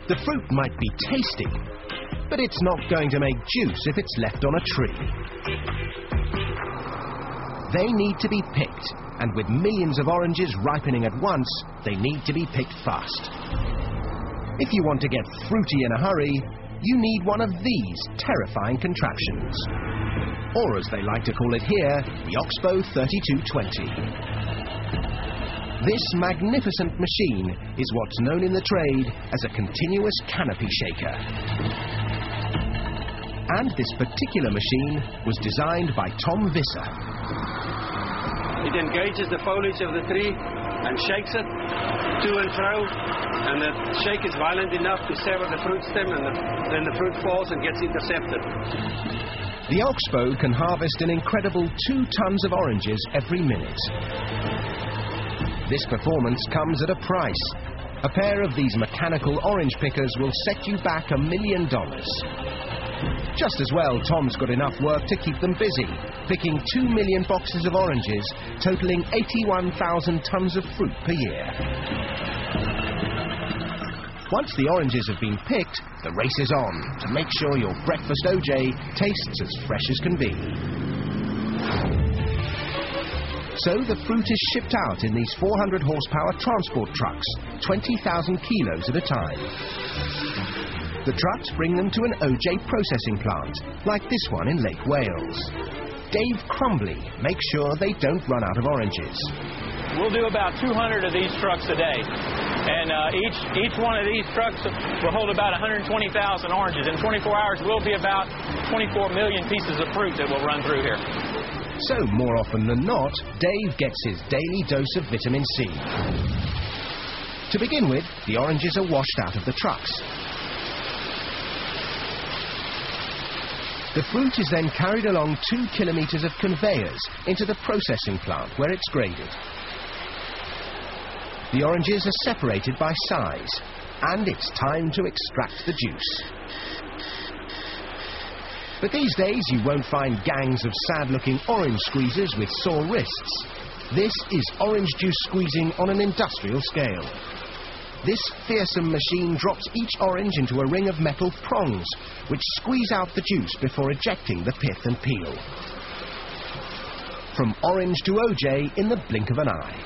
The fruit might be tasty, but it's not going to make juice if it's left on a tree. They need to be picked, and with millions of oranges ripening at once, they need to be picked fast. If you want to get fruity in a hurry, you need one of these terrifying contraptions. Or as they like to call it here, the Oxbow 3220. This magnificent machine is what's known in the trade as a continuous canopy shaker. And this particular machine was designed by Tom Visser. It engages the foliage of the tree and shakes it to and fro, and the shake is violent enough to sever the fruit stem, and then the fruit falls and gets intercepted. The Oxbow can harvest an incredible 2 tons of oranges every minute. This performance comes at a price. A pair of these mechanical orange pickers will set you back $1 million. Just as well, Tom's got enough work to keep them busy, picking 2 million boxes of oranges, totaling 81,000 tons of fruit per year. Once the oranges have been picked, the race is on to make sure your breakfast OJ tastes as fresh as can be. So the fruit is shipped out in these 400 horsepower transport trucks, 20,000 kilos at a time. The trucks bring them to an OJ processing plant, like this one in Lake Wales. Dave Crumbly makes sure they don't run out of oranges. We'll do about 200 of these trucks a day, and each one of these trucks will hold about 120,000 oranges. In 24 hours, we'll be about 24 million pieces of fruit that will run through here. So, more often than not, Dave gets his daily dose of vitamin C. To begin with, the oranges are washed out of the trucks. The fruit is then carried along 2 kilometers of conveyors into the processing plant where it's graded. The oranges are separated by size, and it's time to extract the juice. But these days you won't find gangs of sad-looking orange squeezers with sore wrists. This is orange juice squeezing on an industrial scale. This fearsome machine drops each orange into a ring of metal prongs, which squeeze out the juice before ejecting the pith and peel. From orange to OJ in the blink of an eye.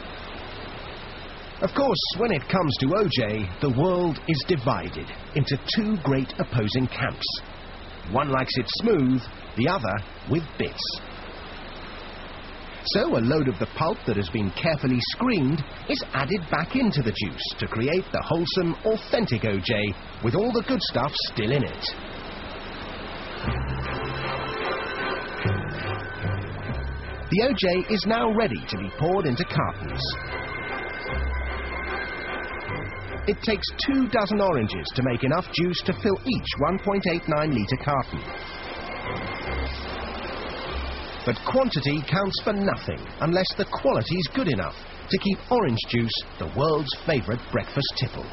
Of course, when it comes to OJ, the world is divided into 2 great opposing camps. One likes it smooth, the other with bits. So a load of the pulp that has been carefully screened is added back into the juice to create the wholesome, authentic OJ with all the good stuff still in it. The OJ is now ready to be poured into cartons. It takes 2 dozen oranges to make enough juice to fill each 1.89-litre carton. But quantity counts for nothing unless the quality's good enough to keep orange juice the world's favourite breakfast tipple.